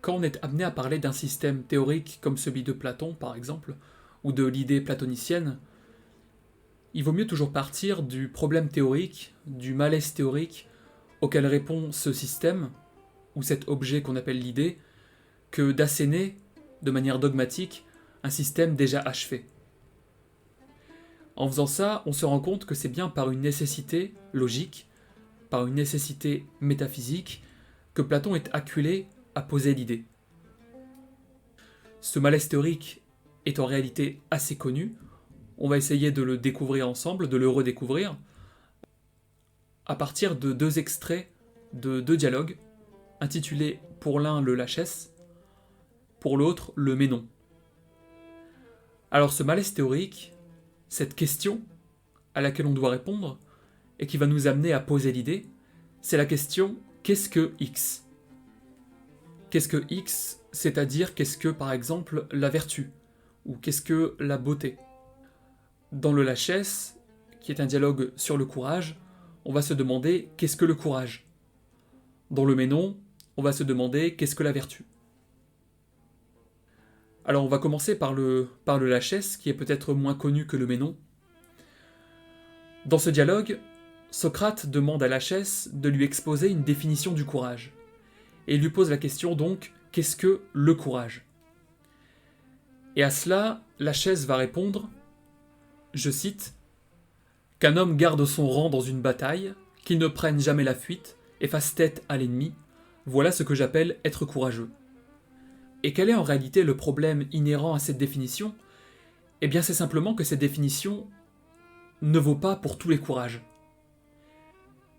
quand on est amené à parler d'un système théorique comme celui de Platon, par exemple, ou de l'idée platonicienne, il vaut mieux toujours partir du problème théorique, du malaise théorique auquel répond ce système, ou cet objet qu'on appelle l'idée, que d'asséner, de manière dogmatique, un système déjà achevé. En faisant ça, on se rend compte que c'est bien par une nécessité logique, par une nécessité métaphysique, que Platon est acculé à poser l'idée. Ce malaise théorique est en réalité assez connu, on va essayer de le découvrir ensemble, de le redécouvrir, à partir de deux extraits de deux dialogues, intitulés pour l'un le Lachès, pour l'autre le Ménon. Alors ce malaise théorique, cette question à laquelle on doit répondre, et qui va nous amener à poser l'idée, c'est la question « qu'est-ce que X ?» Qu'est-ce que X, c'est-à-dire qu'est-ce que, par exemple, la vertu, ou qu'est-ce que la beauté. Dans le Lachès, qui est un dialogue sur le courage, on va se demander qu'est-ce que le courage. Dans le Ménon, on va se demander qu'est-ce que la vertu. Alors on va commencer par le Lachès, qui est peut-être moins connu que le Ménon. Dans ce dialogue, Socrate demande à Lachès de lui exposer une définition du courage. Et il lui pose la question donc, qu'est-ce que le courage ? Et à cela, Lachès va répondre, je cite, « Qu'un homme garde son rang dans une bataille, qu'il ne prenne jamais la fuite et fasse tête à l'ennemi, voilà ce que j'appelle être courageux. » Et quel est en réalité le problème inhérent à cette définition ? Eh bien c'est simplement que cette définition ne vaut pas pour tous les courages.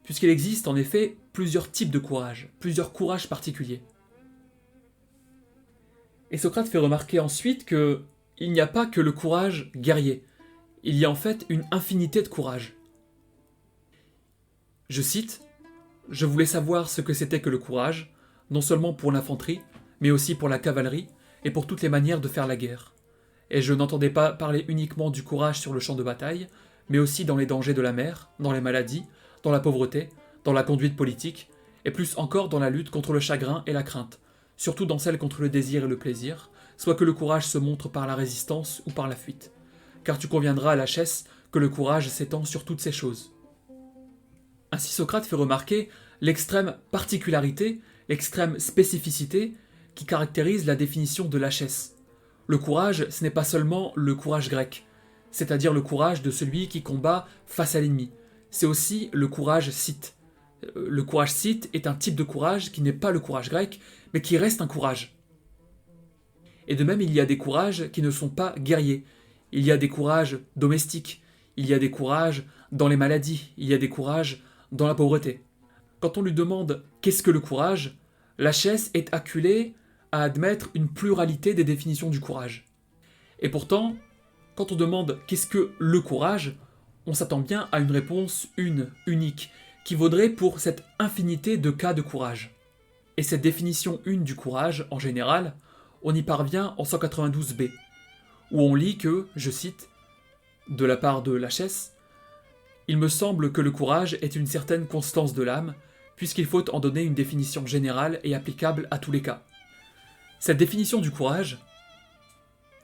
Puisqu'il existe en effet plusieurs types de courage, plusieurs courages particuliers. Et Socrate fait remarquer ensuite qu'il n'y a pas que le courage guerrier, il y a en fait une infinité de courage. Je cite, « Je voulais savoir ce que c'était que le courage, non seulement pour l'infanterie, mais aussi pour la cavalerie et pour toutes les manières de faire la guerre. Et je n'entendais pas parler uniquement du courage sur le champ de bataille, mais aussi dans les dangers de la mer, dans les maladies, dans la pauvreté, dans la conduite politique, et plus encore dans la lutte contre le chagrin et la crainte, surtout dans celle contre le désir et le plaisir, soit que le courage se montre par la résistance ou par la fuite. Car tu conviendras à Lachès que le courage s'étend sur toutes ces choses. » Ainsi Socrate fait remarquer l'extrême particularité, l'extrême spécificité qui caractérise la définition de Lachès. Le courage, ce n'est pas seulement le courage grec, c'est-à-dire le courage de celui qui combat face à l'ennemi. C'est aussi le courage scythe. Le courage scythe est un type de courage qui n'est pas le courage grec, mais qui reste un courage. Et de même, il y a des courages qui ne sont pas guerriers. Il y a des courages domestiques, il y a des courages dans les maladies, il y a des courages dans la pauvreté. Quand on lui demande « qu'est-ce que le courage ?», Lachès est acculé à admettre une pluralité des définitions du courage. Et pourtant, quand on demande « qu'est-ce que le courage ?», on s'attend bien à une réponse unique, qui vaudrait pour cette infinité de cas de courage. Et cette définition une du courage, en général, on y parvient en 192b, où on lit que, je cite, de la part de Lachès, « Il me semble que le courage est une certaine constance de l'âme, puisqu'il faut en donner une définition générale et applicable à tous les cas. » Cette définition du courage,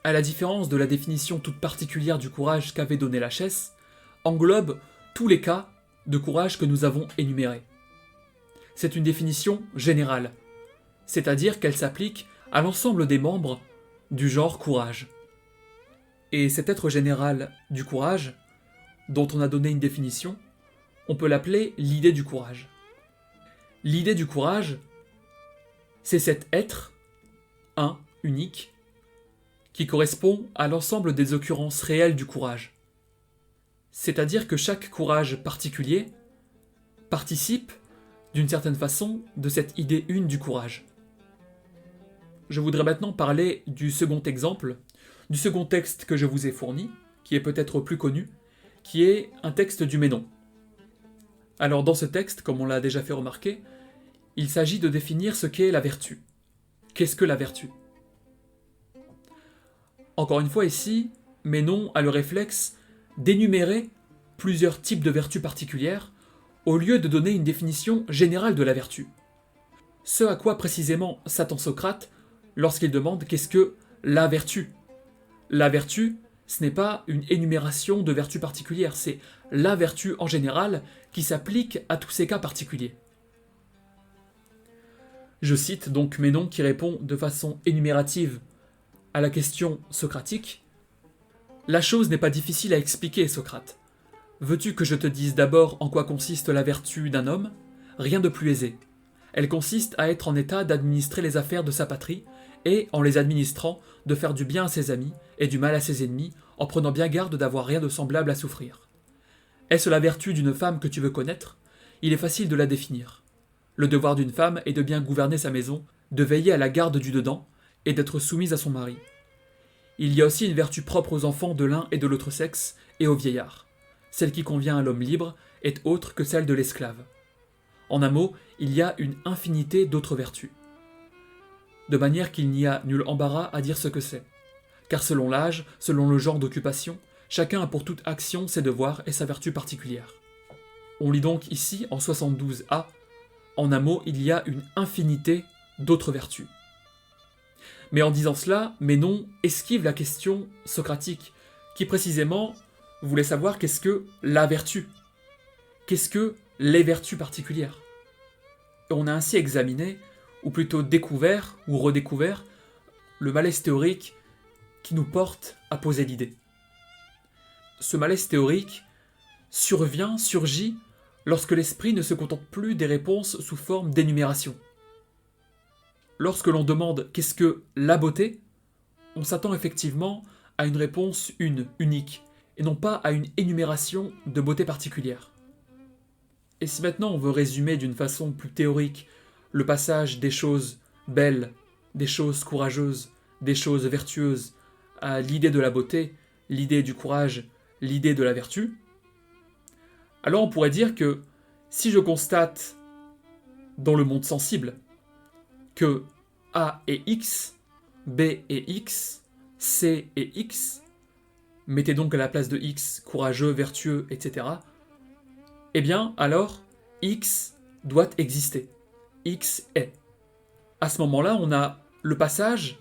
à la différence de la définition toute particulière du courage qu'avait donné Lachès, englobe tous les cas de courage que nous avons énumérés. C'est une définition générale, c'est-à-dire qu'elle s'applique à l'ensemble des membres du genre courage. Et cet être général du courage, dont on a donné une définition, on peut l'appeler l'idée du courage. L'idée du courage, c'est cet être, unique, qui correspond à l'ensemble des occurrences réelles du courage. C'est-à-dire que chaque courage particulier participe, d'une certaine façon, de cette idée une du courage. Je voudrais maintenant parler du second exemple, du second texte que je vous ai fourni, qui est peut-être plus connu, qui est un texte du Ménon. Alors dans ce texte, comme on l'a déjà fait remarquer, il s'agit de définir ce qu'est la vertu. Qu'est-ce que la vertu ? Encore une fois ici, Ménon a le réflexe d'énumérer plusieurs types de vertus particulières au lieu de donner une définition générale de la vertu. Ce à quoi précisément s'attend Socrate lorsqu'il demande qu'est-ce que la vertu. La vertu, ce n'est pas une énumération de vertus particulières, c'est la vertu en général qui s'applique à tous ces cas particuliers. Je cite donc Ménon qui répond de façon énumérative à la question socratique. La chose n'est pas difficile à expliquer, Socrate. Veux-tu que je te dise d'abord en quoi consiste la vertu d'un homme ? Rien de plus aisé. Elle consiste à être en état d'administrer les affaires de sa patrie et, en les administrant, de faire du bien à ses amis et du mal à ses ennemis, en prenant bien garde d'avoir rien de semblable à souffrir. Est-ce la vertu d'une femme que tu veux connaître ? Il est facile de la définir. Le devoir d'une femme est de bien gouverner sa maison, de veiller à la garde du dedans et d'être soumise à son mari. Il y a aussi une vertu propre aux enfants de l'un et de l'autre sexe et aux vieillards. Celle qui convient à l'homme libre est autre que celle de l'esclave. En un mot, il y a une infinité d'autres vertus. De manière qu'il n'y a nul embarras à dire ce que c'est. Car selon l'âge, selon le genre d'occupation, chacun a pour toute action ses devoirs et sa vertu particulière. On lit donc ici, en 72a, en un mot, il y a une infinité d'autres vertus. Mais en disant cela, Ménon esquive la question socratique, qui précisément voulait savoir qu'est-ce que la vertu ? Qu'est-ce que les vertus particulières ? Et on a ainsi examiné, ou plutôt découvert, ou redécouvert, le malaise théorique qui nous porte à poser l'idée. Ce malaise théorique surgit, lorsque l'esprit ne se contente plus des réponses sous forme d'énumération. Lorsque l'on demande qu'est-ce que la beauté, on s'attend effectivement à une réponse unique, et non pas à une énumération de beauté particulière. Et si maintenant on veut résumer d'une façon plus théorique le passage des choses belles, des choses courageuses, des choses vertueuses, à l'idée de la beauté, l'idée du courage, l'idée de la vertu, alors on pourrait dire que si je constate dans le monde sensible que A est X, B est X, C est X, mettez donc à la place de X courageux, vertueux, etc., eh bien alors X doit exister. X est. À ce moment-là, on a le passage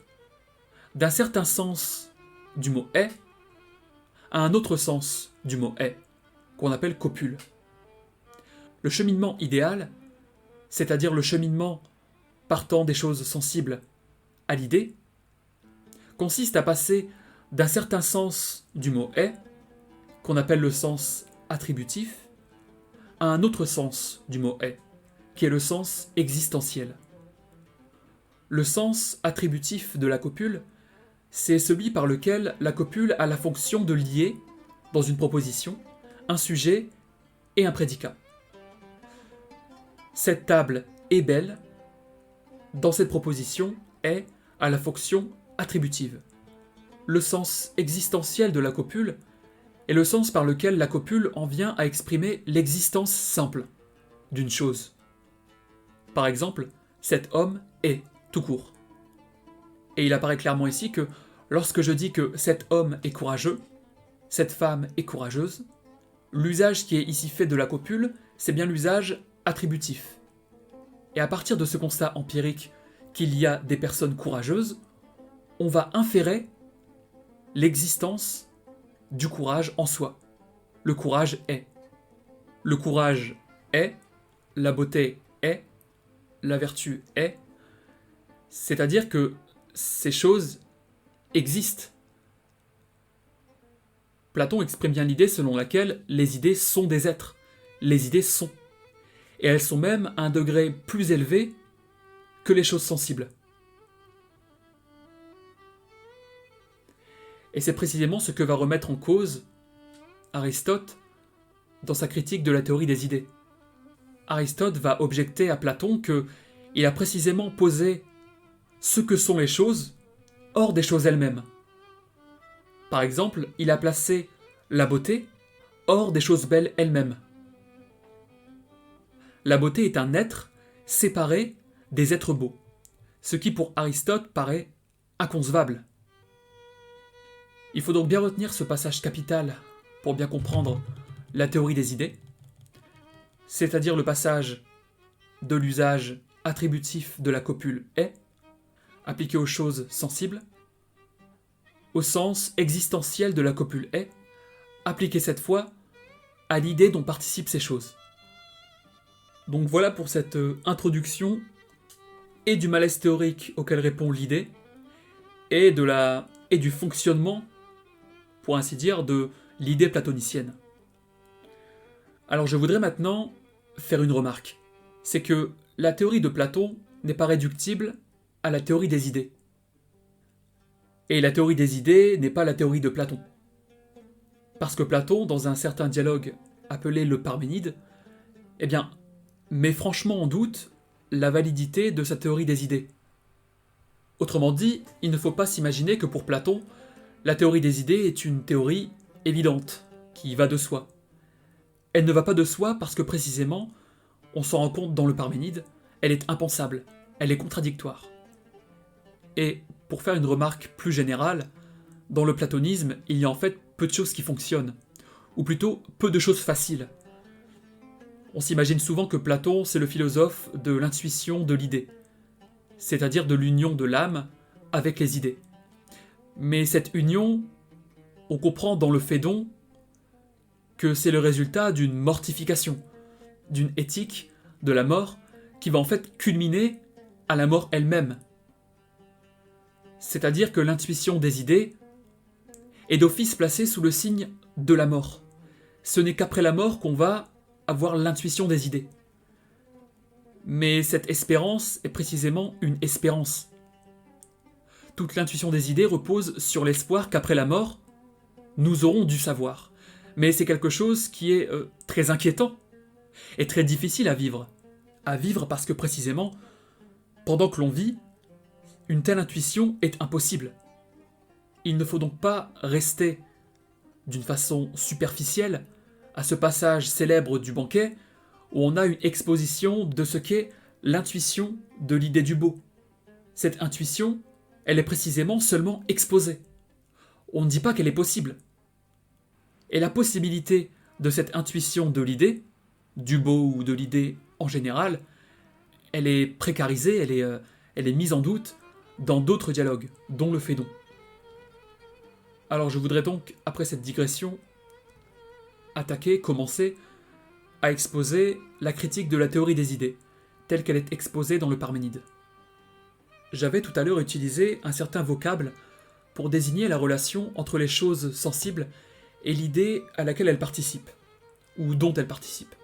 d'un certain sens du mot est à un autre sens du mot est, qu'on appelle copule. Le cheminement idéal, c'est-à-dire le cheminement partant des choses sensibles à l'idée, consiste à passer d'un certain sens du mot est, qu'on appelle le sens attributif, à un autre sens du mot est, qui est le sens existentiel. Le sens attributif de la copule, c'est celui par lequel la copule a la fonction de lier, dans une proposition, un sujet et un prédicat. Cette table est belle, dans cette proposition, est à la fonction attributive. Le sens existentiel de la copule est le sens par lequel la copule en vient à exprimer l'existence simple d'une chose. Par exemple, cet homme est, tout court. Et il apparaît clairement ici que lorsque je dis que cet homme est courageux, cette femme est courageuse, l'usage qui est ici fait de la copule, c'est bien l'usage attributif. Et à partir de ce constat empirique qu'il y a des personnes courageuses, on va inférer l'existence du courage en soi. Le courage est. Le courage est, la beauté est, la vertu est, c'est-à-dire que ces choses existent. Platon exprime bien l'idée selon laquelle les idées sont des êtres. Les idées sont. Et elles sont même à un degré plus élevé que les choses sensibles. Et c'est précisément ce que va remettre en cause Aristote dans sa critique de la théorie des idées. Aristote va objecter à Platon qu'il a précisément posé ce que sont les choses hors des choses elles-mêmes. Par exemple, il a placé la beauté hors des choses belles elles-mêmes. La beauté est un être séparé des êtres beaux, ce qui pour Aristote paraît inconcevable. Il faut donc bien retenir ce passage capital pour bien comprendre la théorie des idées, c'est-à-dire le passage de l'usage attributif de la copule est, appliqué aux choses sensibles, au sens existentiel de la copule est, appliqué cette fois à l'idée dont participent ces choses. Donc voilà pour cette introduction et du malaise théorique auquel répond l'idée, et du fonctionnement, pour ainsi dire, de l'idée platonicienne. Alors je voudrais maintenant faire une remarque. C'est que la théorie de Platon n'est pas réductible à la théorie des idées. Et la théorie des idées n'est pas la théorie de Platon. Parce que Platon, dans un certain dialogue appelé le Parménide, met franchement en doute la validité de sa théorie des idées. Autrement dit, il ne faut pas s'imaginer que pour Platon, la théorie des idées est une théorie évidente, qui va de soi. Elle ne va pas de soi parce que précisément, on s'en rend compte dans le Parménide, elle est impensable, elle est contradictoire. Et pour faire une remarque plus générale, dans le platonisme, il y a en fait peu de choses qui fonctionnent, ou plutôt peu de choses faciles. On s'imagine souvent que Platon, c'est le philosophe de l'intuition de l'idée, c'est-à-dire de l'union de l'âme avec les idées. Mais cette union, on comprend dans le Phédon que c'est le résultat d'une mortification, d'une éthique de la mort qui va en fait culminer à la mort elle-même. C'est-à-dire que l'intuition des idées est d'office placée sous le signe de la mort. Ce n'est qu'après la mort qu'on va avoir l'intuition des idées. Mais cette espérance est précisément une espérance. Toute l'intuition des idées repose sur l'espoir qu'après la mort, nous aurons du savoir. Mais c'est quelque chose qui est très inquiétant et très difficile à vivre. À vivre parce que précisément, pendant que l'on vit, une telle intuition est impossible. Il ne faut donc pas rester d'une façon superficielle à ce passage célèbre du banquet où on a une exposition de ce qu'est l'intuition de l'idée du beau. Cette intuition, elle est précisément seulement exposée. On ne dit pas qu'elle est possible. Et la possibilité de cette intuition de l'idée, du beau ou de l'idée en général, elle est précarisée, elle est mise en doute dans d'autres dialogues, dont le Phédon. Alors je voudrais donc, après cette digression, commencer à exposer la critique de la théorie des idées, telle qu'elle est exposée dans le Parménide. J'avais tout à l'heure utilisé un certain vocable pour désigner la relation entre les choses sensibles et l'idée à laquelle elles participent, ou dont elles participent.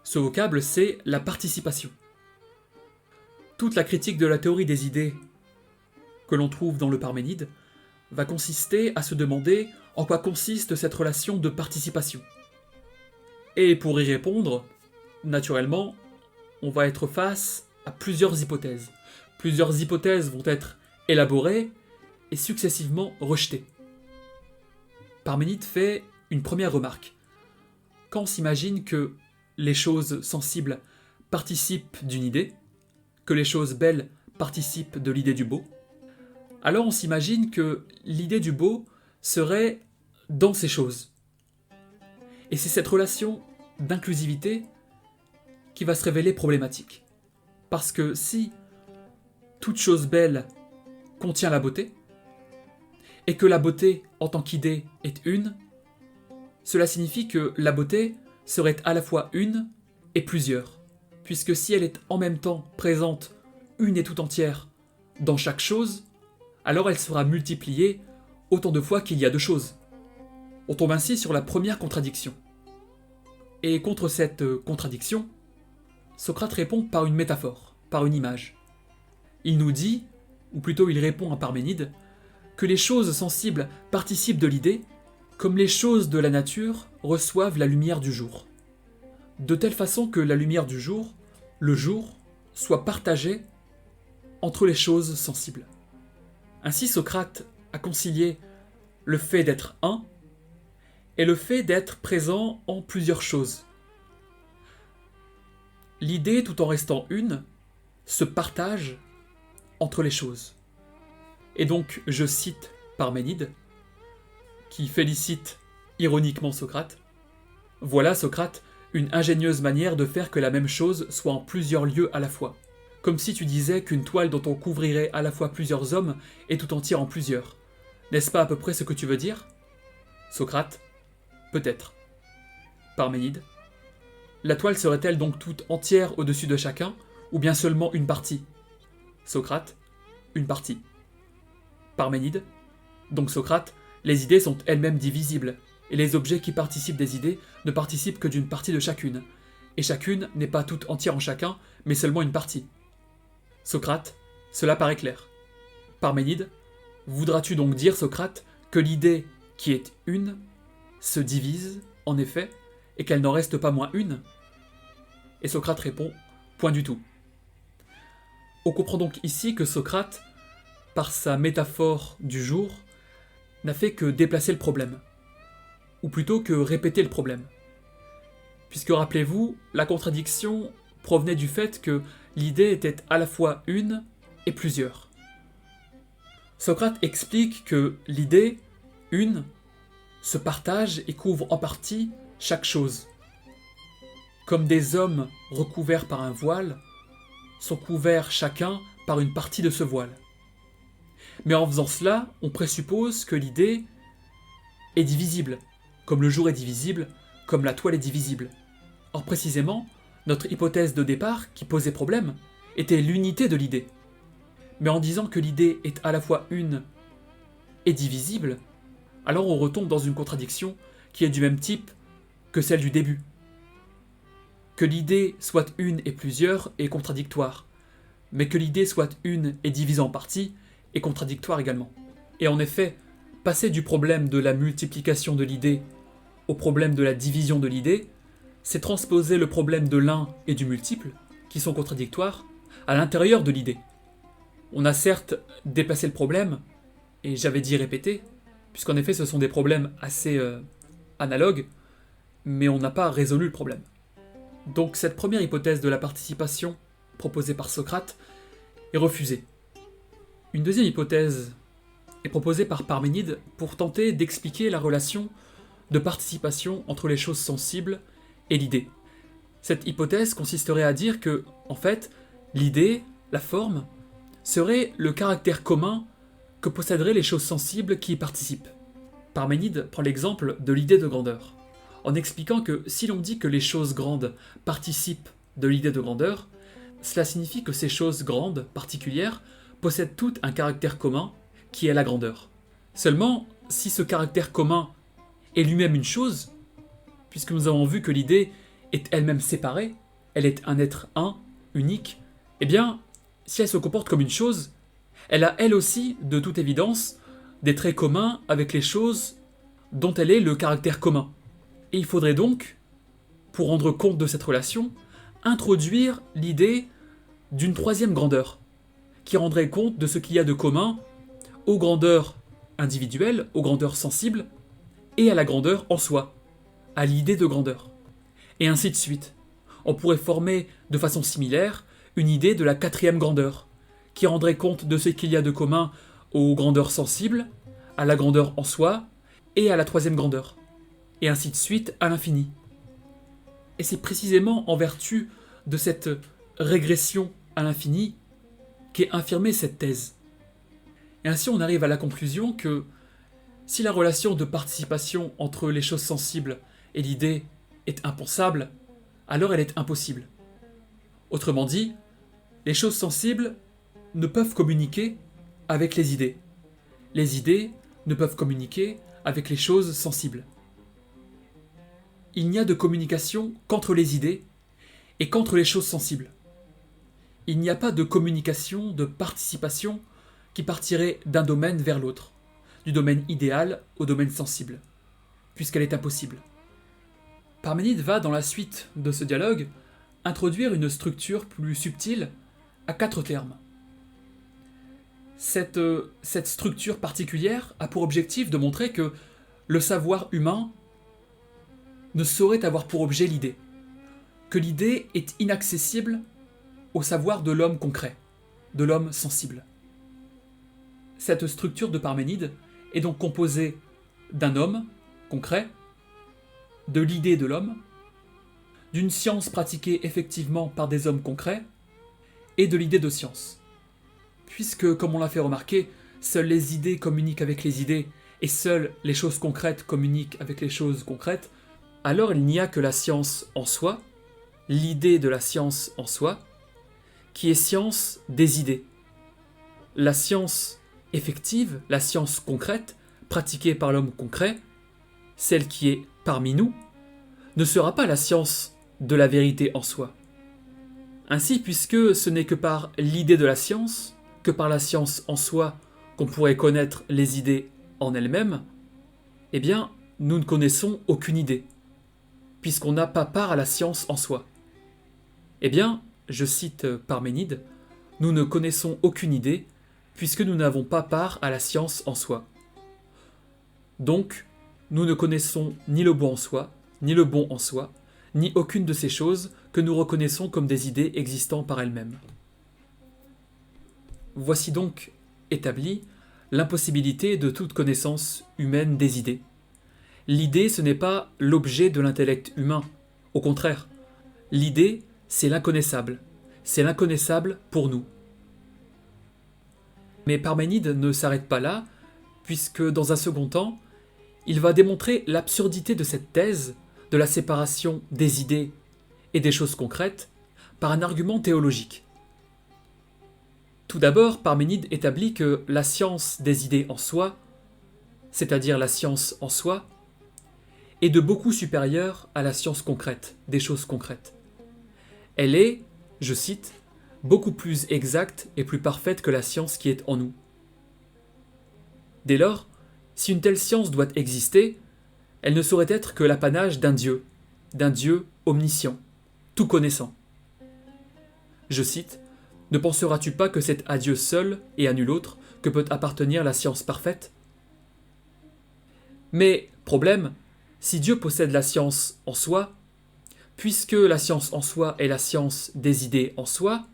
Ce vocable, c'est la participation. Toute la critique de la théorie des idées que l'on trouve dans le Parménide va consister à se demander en quoi consiste cette relation de participation. Et pour y répondre, naturellement, on va être face à plusieurs hypothèses. Plusieurs hypothèses vont être élaborées et successivement rejetées. Parménide fait une première remarque. Quand on s'imagine que les choses sensibles participent d'une idée, que les choses belles participent de l'idée du beau, alors on s'imagine que l'idée du beau serait dans ces choses. Et c'est cette relation d'inclusivité qui va se révéler problématique. Parce que si toute chose belle contient la beauté, et que la beauté en tant qu'idée est une, cela signifie que la beauté serait à la fois une et plusieurs, puisque si elle est en même temps présente une et tout entière dans chaque chose, alors elle sera multipliée autant de fois qu'il y a de choses. On tombe ainsi sur la première contradiction. Et contre cette contradiction, Socrate répond par une métaphore, par une image. Il nous dit, ou plutôt il répond à Parménide, que les choses sensibles participent de l'idée, comme les choses de la nature reçoivent la lumière du jour. De telle façon que la lumière du jour, le jour, soit partagée entre les choses sensibles. Ainsi Socrate a concilié le fait d'être un et le fait d'être présent en plusieurs choses. L'idée, tout en restant une, se partage entre les choses. Et donc, je cite Parménide, qui félicite ironiquement Socrate. Voilà, Socrate, une ingénieuse manière de faire que la même chose soit en plusieurs lieux à la fois. Comme si tu disais qu'une toile dont on couvrirait à la fois plusieurs hommes est tout entière en plusieurs. N'est-ce pas à peu près ce que tu veux dire ? Socrate. Peut-être. Parménide. La toile serait-elle donc toute entière au-dessus de chacun, ou bien seulement une partie ? Socrate. Une partie. Parménide. Donc Socrate, les idées sont elles-mêmes divisibles, et les objets qui participent des idées ne participent que d'une partie de chacune, et chacune n'est pas toute entière en chacun, mais seulement une partie. Socrate, cela paraît clair. Parménide, voudras-tu donc dire, Socrate, que l'idée, qui est une, se divise, en effet, et qu'elle n'en reste pas moins une ? Et Socrate répond, point du tout. On comprend donc ici que Socrate, par sa métaphore du jour, n'a fait que déplacer le problème, ou plutôt que répéter le problème. Puisque rappelez-vous, la contradiction provenait du fait que l'idée était à la fois une et plusieurs. Socrate explique que l'idée, une, se partage et couvre en partie chaque chose. Comme des hommes recouverts par un voile sont couverts chacun par une partie de ce voile. Mais en faisant cela, on présuppose que l'idée est divisible, comme le jour est divisible, comme la toile est divisible. Or précisément, notre hypothèse de départ, qui posait problème, était l'unité de l'idée. Mais en disant que l'idée est à la fois une et divisible, alors on retombe dans une contradiction qui est du même type que celle du début. Que l'idée soit une et plusieurs est contradictoire, mais que l'idée soit une et divisée en parties est contradictoire également. Et en effet, passer du problème de la multiplication de l'idée au problème de la division de l'idée, c'est transposer le problème de l'un et du multiple, qui sont contradictoires, à l'intérieur de l'idée. On a certes dépassé le problème, et j'avais dit répéter, puisqu'en effet ce sont des problèmes assez analogues, mais on n'a pas résolu le problème. Donc cette première hypothèse de la participation proposée par Socrate est refusée. Une deuxième hypothèse est proposée par Parménide pour tenter d'expliquer la relation de participation entre les choses sensibles et l'idée. Cette hypothèse consisterait à dire que, en fait, l'idée, la forme, serait le caractère commun que posséderaient les choses sensibles qui y participent. Parménide prend l'exemple de l'idée de grandeur, en expliquant que si l'on dit que les choses grandes participent de l'idée de grandeur, cela signifie que ces choses grandes, particulières, possèdent toutes un caractère commun, qui est la grandeur. Seulement, si ce caractère commun est lui-même une chose, puisque nous avons vu que l'idée est elle-même séparée, elle est un être un, unique, eh bien, si elle se comporte comme une chose, elle a elle aussi, de toute évidence, des traits communs avec les choses dont elle est le caractère commun. Et il faudrait donc, pour rendre compte de cette relation, introduire l'idée d'une troisième grandeur, qui rendrait compte de ce qu'il y a de commun aux grandeurs individuelles, aux grandeurs sensibles, et à la grandeur en soi, à l'idée de grandeur. Et ainsi de suite. On pourrait former de façon similaire une idée de la quatrième grandeur, qui rendrait compte de ce qu'il y a de commun aux grandeurs sensibles, à la grandeur en soi, et à la troisième grandeur. Et ainsi de suite à l'infini. Et c'est précisément en vertu de cette régression à l'infini qu'est infirmée cette thèse. Et ainsi on arrive à la conclusion que si la relation de participation entre les choses sensibles et l'idée est impensable, alors elle est impossible. Autrement dit, les choses sensibles ne peuvent communiquer avec les idées. Les idées ne peuvent communiquer avec les choses sensibles. Il n'y a de communication qu'entre les idées et qu'entre les choses sensibles. Il n'y a pas de communication, de participation qui partirait d'un domaine vers l'autre, du domaine idéal au domaine sensible, puisqu'elle est impossible. Parménide va, dans la suite de ce dialogue, introduire une structure plus subtile à 4 termes. Cette structure particulière a pour objectif de montrer que le savoir humain ne saurait avoir pour objet l'idée, que l'idée est inaccessible au savoir de l'homme concret, de l'homme sensible. Cette structure de Parménide est donc composée d'un homme concret, de l'idée de l'homme, d'une science pratiquée effectivement par des hommes concrets, et de l'idée de science. Puisque, comme on l'a fait remarquer, seules les idées communiquent avec les idées, et seules les choses concrètes communiquent avec les choses concrètes, alors il n'y a que la science en soi, l'idée de la science en soi, qui est science des idées. La science effective, la science concrète, pratiquée par l'homme concret, celle qui est parmi nous, ne sera pas la science de la vérité en soi. Ainsi, puisque ce n'est que par l'idée de la science, que par la science en soi, qu'on pourrait connaître les idées en elles-mêmes, eh bien, nous ne connaissons aucune idée, puisqu'on n'a pas part à la science en soi. Eh bien, je cite Parménide, nous ne connaissons aucune idée, puisque nous n'avons pas part à la science en soi. Donc, nous ne connaissons ni le bon en soi, ni le bon en soi, ni aucune de ces choses que nous reconnaissons comme des idées existant par elles-mêmes. Voici donc établie l'impossibilité de toute connaissance humaine des idées. L'idée, ce n'est pas l'objet de l'intellect humain. Au contraire, l'idée, c'est l'inconnaissable. C'est l'inconnaissable pour nous. Mais Parménide ne s'arrête pas là, puisque dans un second temps, il va démontrer l'absurdité de cette thèse de la séparation des idées et des choses concrètes par un argument théologique. Tout d'abord, Parménide établit que la science des idées en soi, c'est-à-dire la science en soi, est de beaucoup supérieure à la science concrète, des choses concrètes. Elle est, je cite, beaucoup plus exacte et plus parfaite que la science qui est en nous. Dès lors, si une telle science doit exister, elle ne saurait être que l'apanage d'un Dieu omniscient, tout connaissant. Je cite, « Ne penseras-tu pas que c'est à Dieu seul et à nul autre que peut appartenir la science parfaite ?» Mais, problème, si Dieu possède la science en soi, puisque la science en soi est la science des idées en soi,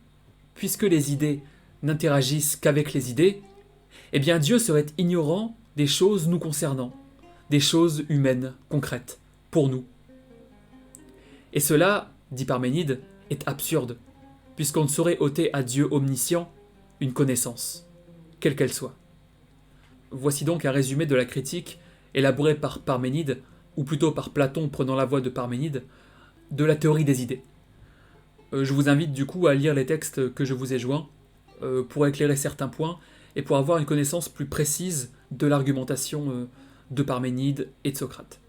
puisque les idées n'interagissent qu'avec les idées, eh bien Dieu serait ignorant des choses nous concernant, des choses humaines, concrètes, pour nous. Et cela, dit Parménide, est absurde, puisqu'on ne saurait ôter à Dieu omniscient une connaissance, quelle qu'elle soit. Voici donc un résumé de la critique élaborée par Parménide, ou plutôt par Platon prenant la voix de Parménide, de la théorie des idées. Je vous invite du coup à lire les textes que je vous ai joints pour éclairer certains points et pour avoir une connaissance plus précise de l'argumentation de Parménide et de Socrate.